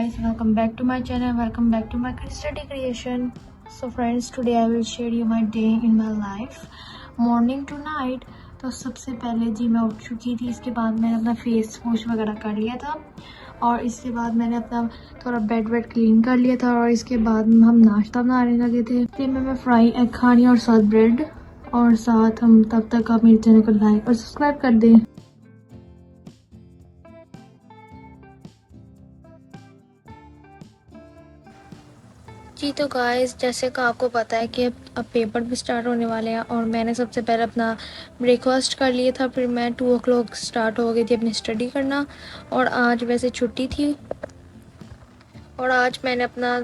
guys, welcome back to my channel, welcome back to my study creation. So friends, today I will share you my day in my life morning to night. तो सबसे पहले जी मैं उठ चुकी थी, इसके बाद मैंने अपना फेस वॉश वगैरह कर लिया था और इसके बाद मैंने अपना थोड़ा बेड वेड क्लीन कर लिया था और इसके बाद हम नाश्ता बनाने लगे थे। फिर मैं फ्राई एग खानी और साथ ब्रेड और साथ हम तब तक आप मेरे चैनल को लाइक और सब्सक्राइब कर दें। जी तो गाइस, जैसे कि आपको पता है कि अब पेपर भी स्टार्ट होने वाले हैं और मैंने सबसे पहले अपना ब्रेकफास्ट कर लिया था। फिर मैं 2 o'clock स्टार्ट हो गई थी अपनी स्टडी करना और आज वैसे छुट्टी थी और आज मैंने अपना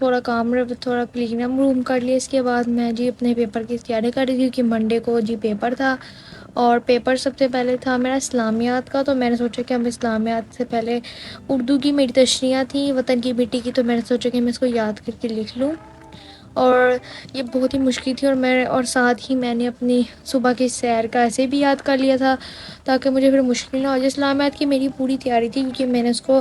थोड़ा क्लीन अप रूम कर लिया। इसके बाद मैं जी अपने पेपर की तैयारी कर रही थी क्योंकि मंडे को जी पेपर था और पेपर सबसे पहले था मेरा इस्लामियात का। तो मैंने सोचा कि हम इस्लामियात से पहले उर्दू की मेरी तशरीह थी वतन की मिट्टी की, तो मैंने सोचा कि मैं इसको याद करके लिख लूँ और ये बहुत ही मुश्किल थी। और साथ ही मैंने अपनी सुबह की सैर का ऐसे भी याद कर लिया था ताकि मुझे फिर मुश्किल ना हो जाए। इस्लामियात की मेरी पूरी तैयारी थी क्योंकि मैंने उसको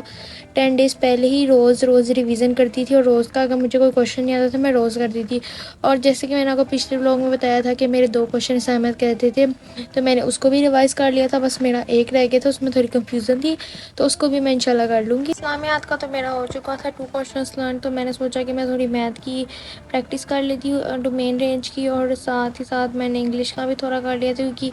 10 डेज़ पहले ही रोज़ रिवीजन करती थी और रोज़ का अगर मुझे कोई क्वेश्चन नहीं आता था मैं रोज़ करती थी। और जैसे कि मैंने आपको पिछले व्लॉग में बताया था कि मेरे 2 क्वेश्चन इस्लामियात के रहते थे, तो मैंने उसको भी रिवाइज़ कर लिया था। बस मेरा एक रह गया था, उसमें थोड़ी कन्फ्यूज़न थी, तो उसको भी मैं इंशाल्लाह कर लूँगी। इस्लामियात का तो मेरा हो चुका था 2 क्वेश्चन लर्न, तो मैंने सोचा कि मैं थोड़ी मैथ की प्रैक्टिस कर लेती हूँ डोमेन रेंज की और साथ ही साथ मैंने इंग्लिश का भी थोड़ा कर लिया था क्योंकि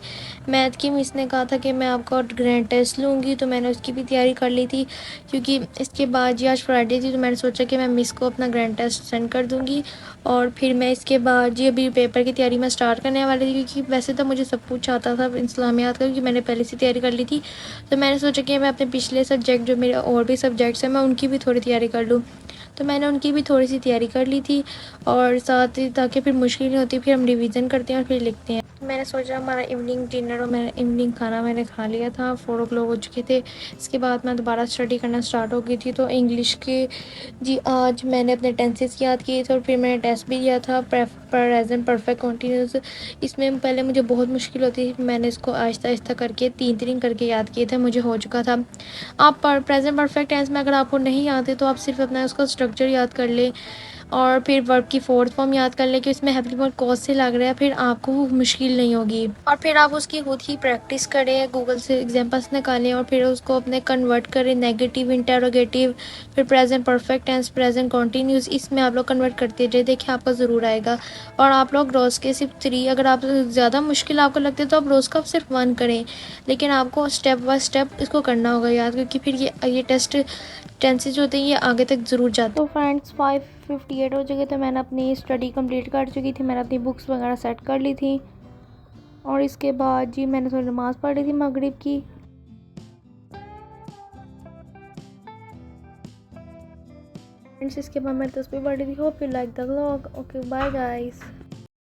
मैथ की मिस ने कहा था कि मैं आपका ग्रैंड टेस्ट लूँगी, तो मैंने उसकी भी तैयारी कर ली थी क्योंकि इसके बाद जी आज फ्राइडे थी, तो मैंने सोचा कि मैं मिस को अपना ग्रैंड टेस्ट सेंड कर दूँगी और फिर मैं इसके बाद जी अभी पेपर की तैयारी मैं स्टार्ट करने वाली थी क्योंकि वैसे तो मुझे सब कुछ आता था इस्लामियात का क्योंकि मैंने पहले से तैयारी कर ली थी। तो मैंने सोचा कि मैं अपने पिछले सब्जेक्ट जो मेरे और भी सब्जेक्ट्स हैं मैं उनकी भी थोड़ी तैयारी कर लूँ, तो मैंने उनकी भी थोड़ी सी तैयारी कर ली थी और साथ ही ताकि फिर मुश्किल नहीं होती, फिर हम रिवीजन करते हैं और फिर लिखते हैं। मैंने सोचा हमारा इवनिंग डिनर और मैंने इवनिंग खाना मैंने खा लिया था, 4 o'clock हो चुके थे। इसके बाद मैं दोबारा स्टडी करना स्टार्ट हो गई थी। तो इंग्लिश के जी आज मैंने अपने टेंसेस याद किए थे और फिर मैंने टेस्ट भी दिया था प्रेजेंट परफेक्ट कंटिन्यूस। इसमें पहले मुझे बहुत मुश्किल होती थी, मैंने इसको आहिस्ता आहिस्ता करके 3 करके याद किए थे, मुझे हो चुका था। आप प्रेजेंट परफेक्ट टेंस में अगर आपको नहीं आते तो आप सिर्फ अपना उसका स्ट्रक्चर याद कर ले और फिर वर्ब की 4th फॉर्म याद कर ले कि इसमें हैप्पी वर्ब कॉज से लग रहा है, फिर आपको वो मुश्किल नहीं होगी। और फिर आप उसकी खुद ही प्रैक्टिस करें, गूगल से एग्जांपल्स निकालें और फिर उसको अपने कन्वर्ट करें नेगेटिव इंटेरोगेटिव, फिर present perfect tense present continuous, इसमें आप लोग कन्वर्ट करते रहे, देखिए आपका ज़रूर आएगा। और आप लोग रोज़ के सिर्फ 3, अगर आप ज़्यादा मुश्किल आपको लगते तो आप रोज़ का सिर्फ 1 करें, लेकिन आपको स्टेप बाय स्टेप इसको करना होगा याद, क्योंकि फिर ये टेस्ट टेंसेज होते हैं ये आगे तक ज़रूर जाते हैं। तो फ्रेंड्स 5:58 हो चुके थे, मैंने अपनी स्टडी कंप्लीट कर चुकी थी, मैंने अपनी बुक्स वगैरह सेट कर ली थी और इसके बाद जी मैंने थोड़ी नमाज़ पढ़ ली थी मगरिब की। फ्रेंड्स इसके बाद मैं तस्बीह पढ़ रही थी। Hope you like the vlog. Okay bye guys.